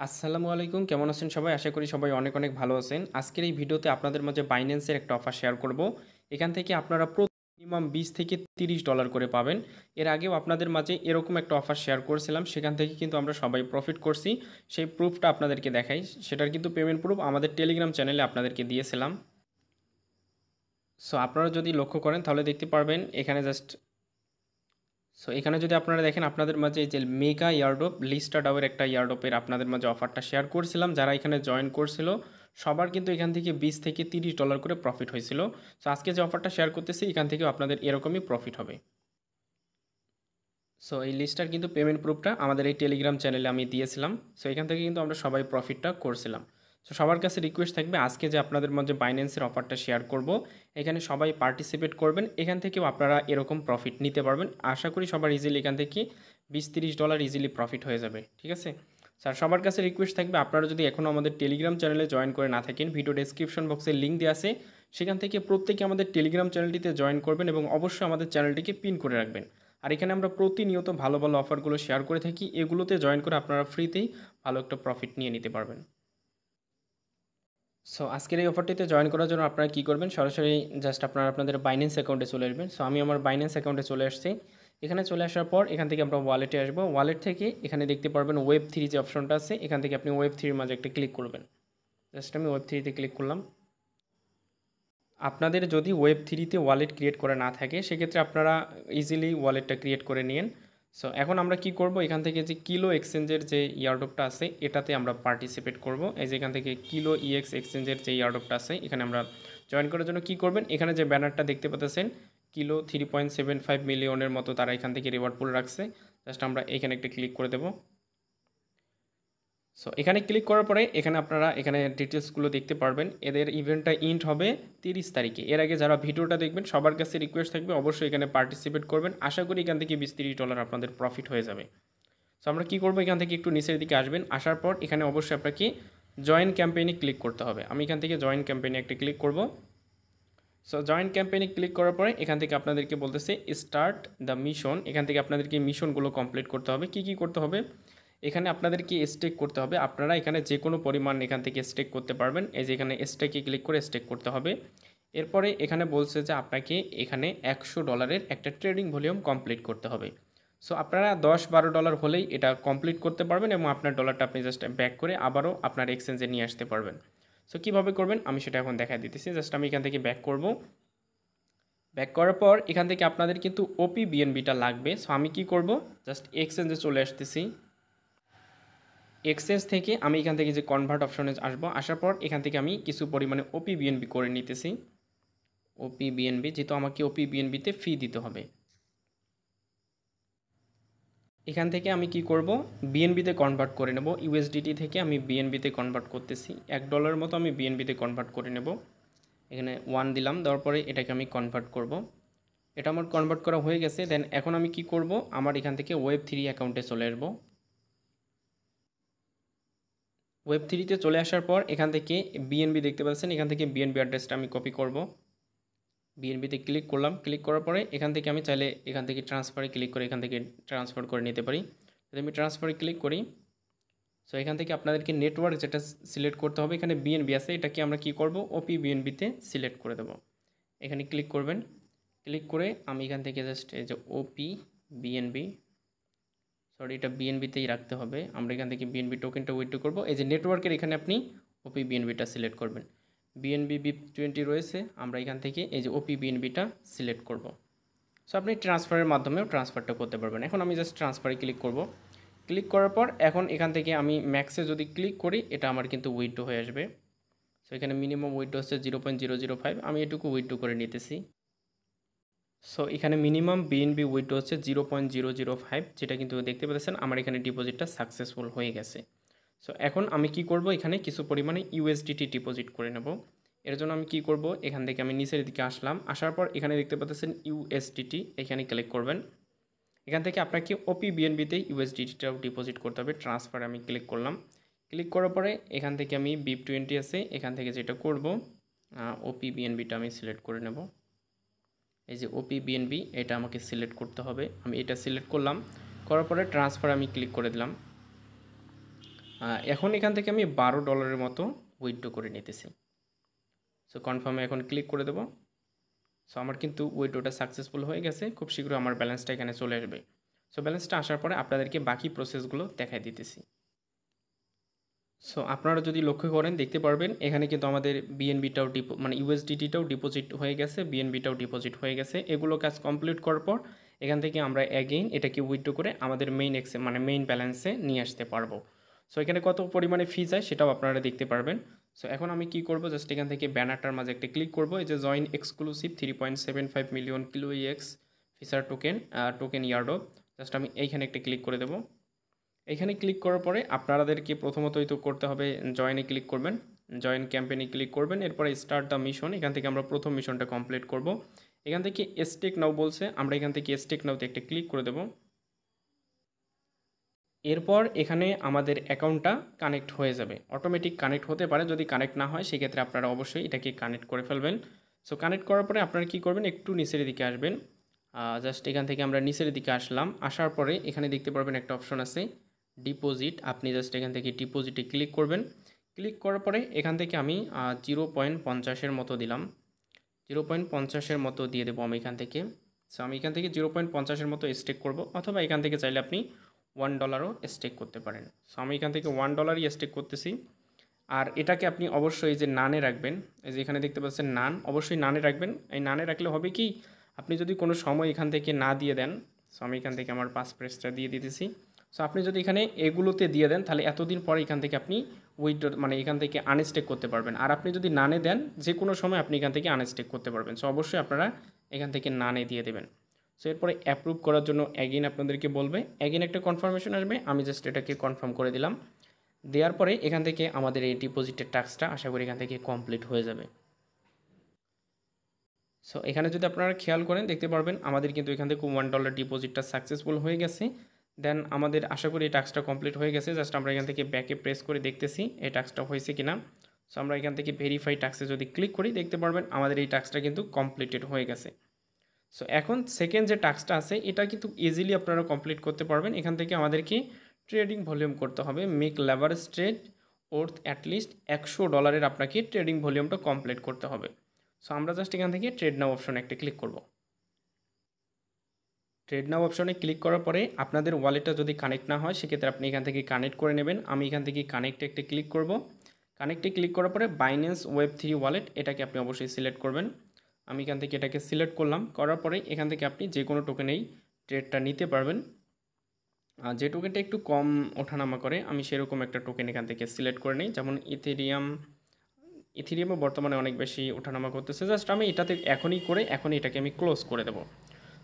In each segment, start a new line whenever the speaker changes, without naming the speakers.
আসসালামু আলাইকুম, কেমন আছেন সবাই? আশা করি সবাই অনেক অনেক ভালো আছেন। আজকের এই ভিডিওতে আপনাদের মাঝে বাইন্যান্সের একটা অফার শেয়ার করব। এখান থেকে আপনারা মিনিমাম 20 থেকে $30 করে পাবেন। এর আগেও আপনাদের মাঝে এরকম একটা অফার শেয়ার করেছিলাম, সেখান থেকে কিন্তু আমরা সবাই প্রফিট করছি। সেই প্রুফটা আপনাদেরকে দেখাই, সেটার কিন্তু পেমেন্ট প্রুফ আমাদের টেলিগ্রাম চ্যানেলে আপনাদেরকে দিয়েছিলাম। সো আপনারা যদি লক্ষ্য করেন তাহলে দেখতে পারবেন এখানে জাস্ট। সো এখানে যদি আপনারা দেখেন আপনাদের মাঝে এই যে মেগা ইয়ারড্রপ লিস্টার ডাউয়ের একটা ইয়ারড্রপের আপনাদের মাঝে অফারটা শেয়ার করছিলাম, যারা এখানে জয়েন করছিল সবার কিন্তু এখান থেকে 20 থেকে $30 করে প্রফিট হয়েছিল। সো আজকে যে অফারটা শেয়ার করতেছি এখান থেকেও আপনাদের এরকমই প্রফিট হবে। সো এই লিস্টার কিন্তু পেমেন্ট প্রুফটা আমাদের এই টেলিগ্রাম চ্যানেলে আমি দিয়েছিলাম। সো এখান থেকে কিন্তু আমরা সবাই প্রফিটটা করছিলাম। সো সবার কাছে রিকোয়েস্ট থাকবে, আজকে যে আপনাদের মধ্যে বাইন্যান্সের অফারটা শেয়ার করব, এখানে সবাই পার্টিসিপেট করবেন। এখান থেকেও আপনারা এরকম প্রফিট নিতে পারবেন। আশা করি সবার ইজিলি এখান থেকে $20-30 ইজিলি প্রফিট হয়ে যাবে। ঠিক আছে স্যার, সবার কাছে রিকোয়েস্ট থাকবে, আপনারা যদি এখনও আমাদের টেলিগ্রাম চ্যানেলে জয়েন করে না থাকেন, ভিডিও ডেসক্রিপশন বক্সে লিঙ্ক দেওয়া আছে, সেখান থেকে প্রত্যেকে আমাদের টেলিগ্রাম চ্যানেলটিতে জয়েন করবেন এবং অবশ্যই আমাদের চ্যানেলটিকে পিন করে রাখবেন। আর এখানে আমরা প্রতিনিয়ত ভালো ভালো অফারগুলো শেয়ার করে থাকি, এগুলোতে জয়েন করে আপনারা ফ্রিতেই ভালো একটা প্রফিট নিয়ে নিতে পারবেন। সো আজকের এই অফারটিতে জয়েন করার জন্য আপনারা কী করবেন, সরাসরি জাস্ট আপনারা আপনাদের বাইন্যান্স অ্যাকাউন্টে চলে আসবেন। সো আমি আমার বাইন্যান্স অ্যাকাউন্টে চলে আসছি। এখানে চলে আসার পর এখান থেকে আমরা ওয়ালেটে আসবো। ওয়ালেট থেকে এখানে দেখতে পারবেন Web3 যে অপশনটা আছে, এখান থেকে আপনি Web3 মাঝে একটা ক্লিক করবেন। জাস্ট আমি Web3-তে ক্লিক করলাম। আপনাদের যদি Web3-তে ওয়ালেট ক্রিয়েট করা না থাকে, সেক্ষেত্রে আপনারা ইজিলি ওয়ালেটটা ক্রিয়েট করে নিন। সো এখন আমরা কি করব, এখান থেকে যে কিলো এক্সচেঞ্জের যে ইয়ারড্রপটা আছে এটাতে আমরা পার্টিসিপেট করব। এই যে এখান থেকে কিলো ইএক্স এক্সচেঞ্জের যে ইয়ারড্রপটা আছে এখানে আমরা জয়েন করার জন্য কি করবেন, এখানে যে ব্যানারটা দেখতে পাচ্ছেন কিলো 3.75 মিলিয়নের মতো তারা এখান থেকে রিওয়ার্ড পুল রাখছে। জাস্ট আমরা এখানে একটা ক্লিক করে দেবো। সো এখানে ক্লিক করার পরে এখানে আপনারা এখানে ডিটেলসগুলো দেখতে পারবেন। এদের ইভেন্টটা ইন্ট হবে 30 তারিখে। এর আগে যারা ভিডিওটা দেখবেন সবার কাছে রিকোয়েস্ট থাকবে অবশ্যই এখানে পার্টিসিপেট করবেন। আশা করি এখান থেকে $20-30 আপনাদের প্রফিট হয়ে যাবে। সো আমরা কী করবো, এখান থেকে একটু নিচের দিকে আসবেন। আসার পর এখানে অবশ্যই আপনাকে জয়েন ক্যাম্পেইনে ক্লিক করতে হবে। আমি এখান থেকে জয়েন ক্যাম্পেইনে একটা ক্লিক করব। সো জয়েন ক্যাম্পেইনে ক্লিক করার পরে এখান থেকে আপনাদেরকে বলতেছে স্টার্ট দ্য মিশন। এখান থেকে আপনাদেরকে মিশনগুলো কমপ্লিট করতে হবে। কি কি করতে হবে, এখানে আপনাদেরকে স্টেক করতে হবে। আপনারা এখানে যে কোনো পরিমাণ এখান থেকে স্টেক করতে পারবেন। এই যে এখানে স্টেকে ক্লিক করে স্টেক করতে হবে। এরপরে এখানে বলছে যে আপনাকে এখানে $100 একটা ট্রেডিং ভলিউম কমপ্লিট করতে হবে। সো আপনারা $10-12 হলেই এটা কমপ্লিট করতে পারবেন এবং আপনার ডলারটা আপনি জাস্ট ব্যাক করে আবারও আপনার এক্সচেঞ্জে নিয়ে আসতে পারবেন। সো কীভাবে করবেন আমি সেটা এখন দেখা দিতেছি। জাস্ট আমি এখান থেকে ব্যাক করব। ব্যাক করার পর এখান থেকে আপনাদের কিন্তু ওপি বিএনবিটা লাগবে। সো আমি কি করব, জাস্ট এক্সচেঞ্জে চলে আসতেছি। এক্সচেঞ্জ থেকে আমি এখান থেকে যে কনভার্ট অপশনে আসবো। আসার পর এখান থেকে আমি কিছু পরিমাণে ওপি বিএনবি করে নিতেছি। ওপি বিএনবি, যেহেতু আমাকে ওপি বিএনবিতে ফি দিতে হবে। এখান থেকে আমি কি করব, বিএনবিতে কনভার্ট করে নেব। ইউএসডিটি থেকে আমি বিএনবিতে কনভার্ট করতেছি। $1 মতো আমি বিএনবিতে কনভার্ট করে নেব। এখানে 1 দিলাম, দেওয়ার পরে এটাকে আমি কনভার্ট করব। এটা আমার কনভার্ট করা হয়ে গেছে। দেন এখন আমি কি করব, আমার এখান থেকে Web3 অ্যাকাউন্টে চলে আসবো। Web3-তে চলে আসার পর এখান থেকে বিএনবি দেখতে পাচ্ছেন, এখান থেকে বিএনবি অ্যাড্রেসটা আমি কপি করব। বিএনবিতে ক্লিক করলাম। ক্লিক করার পরে এখান থেকে আমি চাইলে এখান থেকে ট্রান্সফারে ক্লিক করে এখান থেকে ট্রান্সফার করে নিতে পারি। যদি আমি ট্রান্সফারে ক্লিক করি, সো এখান থেকে আপনাদেরকে নেটওয়ার্ক যেটা সিলেক্ট করতে হবে, এখানে বিএনবি আছে, এটাকে আমরা কি করব, ওপি বিএনবিতে সিলেক্ট করে দেব। এখানে ক্লিক করবেন। ক্লিক করে আমি এখান থেকে জাস্ট এই যে ওপি বিএনবি, সরি এটা বিএনবিতেই রাখতে হবে। আমরা এখান থেকে বিএনবি টোকেনটা উইথড্র করব। এই যে নেটওয়ার্কের এখানে আপনি ওপি বিএনবিটা সিলেক্ট করবেন। বিএনবি BIP20 রয়েছে, আমরা এখান থেকে এই যে ওপি বিএনবিটা সিলেক্ট করব। সো আপনি ট্রান্সফারের মাধ্যমেও ট্রান্সফারটা করতে পারবেন। এখন আমি জাস্ট ট্রান্সফারে ক্লিক করব। ক্লিক করার পর এখন এখান থেকে আমি ম্যাক্সে যদি ক্লিক করি এটা আমার কিন্তু উইথড্র হয়ে আসবে। সো এখানে মিনিমাম উইথড্র হচ্ছে 0.005, আমি এটুকু উইথড্র করে নিতেছি। সো এখানে মিনিমাম বিএনবি উইথড্র হচ্ছে 0.005, যেটা কিন্তু দেখতে পাচ্ছেন আমার এখানে ডিপোজিটটা সাকসেসফুল হয়ে গেছে। সো এখন আমি কি করব, এখানে কিছু পরিমাণে ইউএসডিটি ডিপোজিট করে নেব। এর জন্য আমি কি করব, এখান থেকে আমি নিচের দিকে আসলাম। আসার পর এখানে দেখতে পাচ্ছেন ইউএসডিটি, এখানে ক্লিক করবেন। এখান থেকে আপনাকে ওপি বিএনবিতেই ইউএসডিটিটাও ডিপোজিট করতে হবে। ট্রান্সফার আমি ক্লিক করলাম। ক্লিক করার পরে এখান থেকে আমি BIP20 আছে, এখান থেকে যেটা করব ওপি বিএনবিটা আমি সিলেক্ট করে নেব। এই যে ওপি বিএনবি এটা আমাকে সিলেক্ট করতে হবে। আমি এটা সিলেক্ট করলাম, করার পরে ট্রান্সফার আমি ক্লিক করে দিলাম। এখন এখান থেকে আমি $12 মতো উইথড্র করে নিতেছি। সো কনফার্মে এখন ক্লিক করে দেবো। সো আমার কিন্তু উইথড্রটা সাকসেসফুল হয়ে গেছে। খুব শীঘ্রই আমার ব্যালেন্সটা এখানে চলে আসবে। সো ব্যালেন্সটা আসার পরে আপনাদেরকে বাকি প্রসেসগুলো দেখাই দিতেছি। সো আপনারা যদি লক্ষ্য করেন দেখতে পারবেন এখানে কিন্তু আমাদের বিএনবিটাও মানে ইউএসডিটিটাও ডিপোজিট হয়ে গেছে, বিএনবিটাও ডিপোজিট হয়ে গেছে। এগুলো কাজ কমপ্লিট করার পর এখান থেকে আমরা অ্যাগেইন এটাকে উইথড্র করে আমাদের মেইন ব্যালেন্সে নিয়ে আসতে পারবো। সো এখানে কত পরিমাণে ফি যায় সেটাও আপনারা দেখতে পারবেন। সো এখন আমি কি করব, জাস্ট এখান থেকে ব্যানারটার মাঝে একটা ক্লিক করব, এই যে join exclusive 3.75 million kilo EX feature token ইয়ার্ডো, জাস্ট আমি এইখানে একটা ক্লিক করে দেবো। এখানে ক্লিক করার পরে আপনাদেরকে প্রথমতই তো করতে হবে জয়েনে ক্লিক করবেন, জয়েন ক্যাম্পেইনে ক্লিক করবেন, এরপরে স্টার্ট দ্য মিশন। এখান থেকে আমরা প্রথম মিশনটা কমপ্লিট করব। এখান থেকে স্টেক নাও বলছে, আমরা এখান থেকে স্টেক নাওতে একটা ক্লিক করে দেব। এরপর এখানে আমাদের অ্যাকাউন্টটা কানেক্ট হয়ে যাবে, অটোমেটিক কানেক্ট হতে পারে, যদি কানেক্ট না হয় সেক্ষেত্রে আপনারা অবশ্যই এটাকে কানেক্ট করে ফেলবেন। সো কানেক্ট করার পরে আপনারা কী করবেন, একটু নিচের দিকে আসবেন। জাস্ট এখান থেকে আমরা নিচের দিকে আসলাম, আসার পরে এখানে দেখতে পারবেন একটা অপশন আছে ডিপোজিট। আপনি জাস্ট এখান থেকে ডিপোজিটে ক্লিক করবেন। ক্লিক করার পরে এখান থেকে আমি 0.50 মতো দিলাম, 0.50 মতো দিয়ে দেবো আমি এখান থেকে। সো আমি এখান থেকে 0.50 মতো স্টেক করব, অথবা এখান থেকে চাইলে আপনি $1ও স্টেক করতে পারেন। সো আমি এখান থেকে $1ই স্টেক করতেছি। আর এটাকে আপনি অবশ্যই যে নানে রাখবেন, এই যে এখানে দেখতে পাচ্ছেন নান, অবশ্যই নানে রাখবেন। এই নানে রাখলে হবে কি, আপনি যদি কোনো সময় এখান থেকে না দিয়ে দেন, সো আমি এখান থেকে আমার পাস প্রেসটা দিয়ে দিতেছি। সো আপনি যদি এখানে এগুলোতে দিয়ে দেন তাহলে এতদিন পরে এখান থেকে আপনি উইথড্র মানে এখান থেকে আনস্টেক করতে পারবেন। আর আপনি যদি নানে দেন যে কোনো সময় আপনি এখান থেকে আনস্টেক করতে পারবেন। সো অবশ্যই আপনারা এখান থেকে নানে দিয়ে দেবেন। সো এরপরে অ্যাপ্রুভ করার জন্য অ্যাগেইন আপনাদেরকে বলবে, অ্যাগেইন একটা কনফার্মেশন আসবে, আমি জাস্ট এটাকে কনফার্ম করে দিলাম। দেওয়ার পরে এখান থেকে আমাদের এই ডিপোজিটের টাস্কটা আশা করি এখান থেকে কমপ্লিট হয়ে যাবে। সো এখানে যদি আপনারা খেয়াল করেন দেখতে পারবেন আমাদের কিন্তু এখান থেকে $1 ডিপোজিটটা সাকসেসফুল হয়ে গেছে। দেন আমাদের আশা করি এই টাস্কটা কমপ্লিট হয়ে গেছে। জাস্ট আমরা এখান থেকে ব্যাকে প্রেস করে দেখতেছি এই টাস্কটা হয়েছে কিনা। সো আমরা এখান থেকে ভেরিফাই টাস্কে যদি ক্লিক করি দেখতে পারবেন আমাদের এই টাস্কটা কিন্তু কমপ্লিটেড হয়ে গেছে। সো এখন সেকেন্ড যে টাস্কটা আছে এটা কিন্তু ইজিলি আপনারা কমপ্লিট করতে পারবেন। এখান থেকে আমাদেরকে ট্রেডিং ভলিউম করতে হবে, make leverage trade worth at least $100 আপনাকে ট্রেডিং ভলিউমটা কমপ্লিট করতে হবে। সো আমরা জাস্ট এখান থেকে ট্রেড নাও অপশনে একটা ক্লিক করব। ট্রেড নাও অপশনে ক্লিক করার পরে আপনাদের ওয়ালেটটা যদি কানেক্ট না হয় সেক্ষেত্রে আপনি এখান থেকে কানেক্ট করে নেবেন। আমি এখান থেকে কানেক্টে একটা ক্লিক করব। কানেক্টে ক্লিক করার পরে বাইন্যান্স ওয়েব3 ওয়ালেট এটাকে আপনি অবশ্যই সিলেক্ট করবেন। আমি এখান থেকে এটাকে সিলেক্ট করলাম, করার পরে এখান থেকে আপনি যে কোনো টোকেনেই ট্রেডটা নিতে পারবেন। যে টোকেনটা একটু কম ওঠানামা করে আমি সেরকম একটা টোকেন এখান থেকে সিলেক্ট করে নিই, যেমন ইথেরিয়ামও বর্তমানে অনেক বেশি ওঠানামা করতেছে। জাস্ট আমি এটাতে এখনই এটাকে আমি ক্লোজ করে দেবো।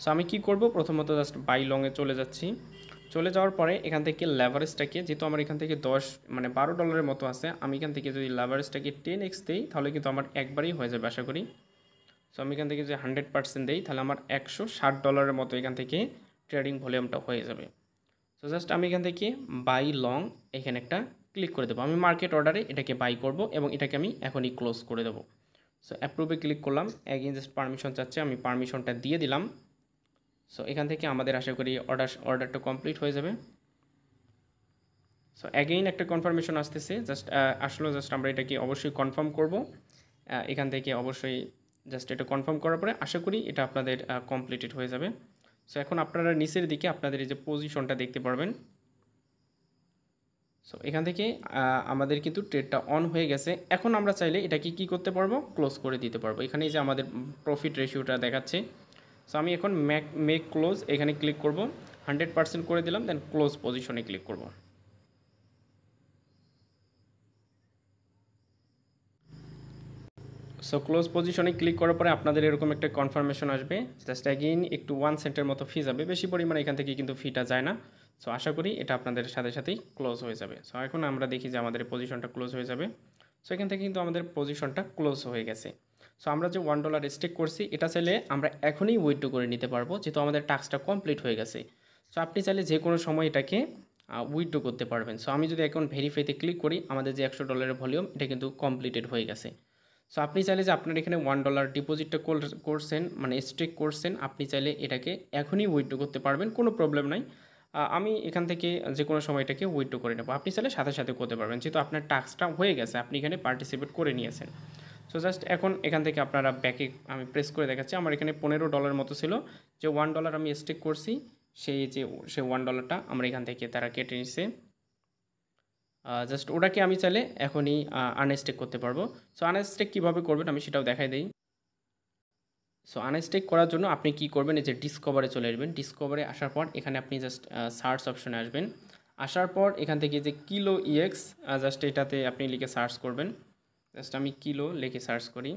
সো আমি কি করব, প্রথমত জাস্ট বাই লংয়ে চলে যাচ্ছি। চলে যাওয়ার পরে এখান থেকে লেভারেজটাকে, যেহেতু আমার এখান থেকে $12 মতো আছে, আমি এখান থেকে যদি লেভারেজটাকে 10x দিই তাহলে কিন্তু আমার একবারেই হয়ে যাবে আশা করি। সো আমি এখান থেকে যে 100% দিই তাহলে আমার $160 মতো এখান থেকে ট্রেডিং ভলিউমটা হয়ে যাবে। সো জাস্ট আমি এখান থেকে বাই লং এখানে একটা ক্লিক করে দেবো। আমি মার্কেট অর্ডারে এটাকে বাই করব এবং এটাকে আমি এখনই ক্লোজ করে দেবো। সো অ্যাপ্রুভে ক্লিক করলাম, অ্যাগেইন জাস্ট পারমিশন চাচ্ছে, আমি পারমিশনটা দিয়ে দিলাম। সো এখান থেকে আমাদের আশা করি অর্ডারটা কমপ্লিট হয়ে যাবে। সো অ্যাগেইন একটা কনফার্মেশন আসতেছে, জাস্ট আমরা এটাকে অবশ্যই কনফার্ম করব। এখান থেকে অবশ্যই জাস্ট এটা কনফার্ম করার পরে আশা করি এটা আপনাদের কমপ্লিটেড হয়ে যাবে। সো এখন আপনারা নিচের দিকে আপনাদের এই যে পজিশনটা দেখতে পারবেন। সো এখান থেকে আমাদের কিন্তু ট্রেডটা অন হয়ে গেছে। এখন আমরা চাইলে এটাকে কি করতে পারবো, ক্লোজ করে দিতে পারবো। এখানে যে আমাদের প্রফিট রেশিওটা দেখাচ্ছে। সো আমি এখন মেক ক্লোজ এখানে ক্লিক করব, 100% করে দিলাম, দেন ক্লোজ পজিশনে ক্লিক করব। সো ক্লোজ পজিশনে ক্লিক করার পরে আপনাদের এরকম একটা কনফার্মেশন আসবে। জাস্ট অ্যাগেইন একটু 1 সেন্টের মতো ফি যাবে, বেশি পরিমাণে এখান থেকে কিন্তু ফিটা যায় না। সো আশা করি এটা আপনাদের সাথেই ক্লোজ হয়ে যাবে। সো এখন আমরা দেখি যে আমাদের পজিশনটা ক্লোজ হয়ে যাবে। সো এখান থেকে কিন্তু আমাদের পজিশনটা ক্লোজ হয়ে গেছে। সো আমরা যে $1 স্টেক করছি এটা চাইলে আমরা এখনই উইথড্র করে নিতে পারবো, যেহেতু আমাদের টাস্কটা কমপ্লিট হয়ে গেছে। সো আপনি চাইলে যে কোনো সময় এটাকে উইথড্র করতে পারবেন। সো আমি যদি এখন ভেরিফাইতে ক্লিক করি আমাদের যে $100 ভলিউম এটা কিন্তু কমপ্লিটেড হয়ে গেছে। সো আপনি চাইলে যে আপনার এখানে $1 ডিপোজিটটা করছেন মানে স্টেক করছেন, আপনি চাইলে এটাকে এখনই উইথড্র করতে পারবেন, কোনো প্রবলেম নাই। আমি এখান থেকে যে কোনো সময় এটাকে উইথড্র করে নেব। আপনি চাইলে সাথে সাথে করতে পারবেন, যেহেতু আপনার টাস্কটা হয়ে গেছে, আপনি এখানে পার্টিসিপেট করে নিয়েছেন। সো জাস্ট এখন এখান থেকে আপনারা ব্যাকে আমি প্রেস করে দেখাচ্ছি। আমার এখানে $15 মতো ছিল, যে $1 আমি স্টেক করছি, সেই $1টা আমরা এখান থেকে তারা কেটে নিছে। জাস্ট ওটাকে আমি চাইলে এখনই আনস্টেক করতে পারবো। সো আনস্টেক কীভাবে করবেন আমি সেটাও দেখাই দিই। সো আনস্টেক করার জন্য আপনি কি করবেন, এই যে ডিসকভারে চলে আসবেন। ডিসকভারে আসার পর এখানে আপনি জাস্ট সার্চ অপশনে আসবেন। আসার পর এখান থেকে যে কিলো ইএক্স, জাস্ট এটাতে আপনি লিখে সার্চ করবেন। জাস্ট আমি কিলো লিখে সার্চ করি।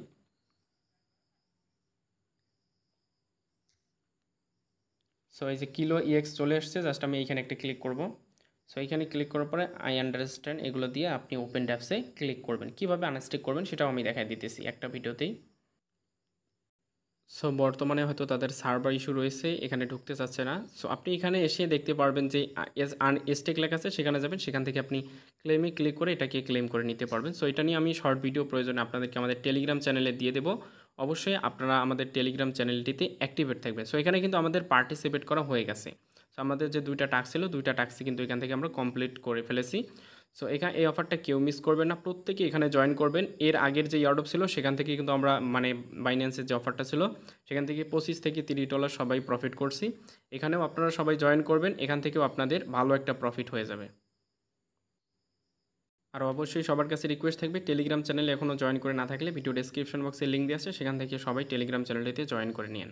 সো এই যে কিলো ইএক্স চলে আসছে, জাস্ট আমি এইখানে একটা ক্লিক করব। সো এইখানে ক্লিক করার পরে আই আন্ডারস্ট্যান্ড এগুলো দিয়ে আপনি ওপেন ট্যাবসে ক্লিক করবেন। কীভাবে আনস্টেক করবেন সেটাও আমি দেখাই দিতেছি একটা ভিডিওতেই। সো বর্তমানে হয়তো তাদের সার্ভার ইস্যু রয়েছে, এখানে ঢুকতে চাচ্ছে না। সো আপনি এখানে এসে দেখতে পারবেন যে স্টেক লেখা আছে, সেখানে যাবেন, সেখান থেকে আপনি ক্লেমে ক্লিক করে এটাকে ক্লেম করে নিতে পারবেন। সো এটা নিয়ে আমি শর্ট ভিডিও প্রয়োজনে আপনাদেরকে আমাদের টেলিগ্রাম চ্যানেলে দিয়ে দেবো। অবশ্যই আপনারা আমাদের টেলিগ্রাম চ্যানেলটিতে অ্যাক্টিভেট থাকবেন। সো এখানে কিন্তু আমাদের পার্টিসিপেট করা হয়ে গেছে। সো আমাদের যে 2টা টাস্ক ছিল, 2টা টাস্কই কিন্তু এখান থেকে আমরা কমপ্লিট করে ফেলেছি। সো এখানে এই অফারটা কেউ মিস করবেন না, প্রত্যেকে এখানে জয়েন করবেন। এর আগের যে ইয়ারড্রপ ছিল সেখান থেকে কিন্তু আমরা মানে বাইন্যান্সের যে অফারটা ছিল সেখান থেকে $25 থেকে $30 সবাই প্রফিট করছি। এখানেও আপনারা সবাই জয়েন করবেন, এখান থেকেও আপনাদের ভালো একটা প্রফিট হয়ে যাবে। আর অবশ্যই সবার কাছে রিকোয়েস্ট থাকবে, টেলিগ্রাম চ্যানেলে এখনও জয়েন করে না থাকলে ভিডিও ডেসক্রিপশন বক্সে লিঙ্ক দিয়ে আছে, সেখান থেকে সবাই টেলিগ্রাম চ্যানেলটিতে জয়েন করে নিন।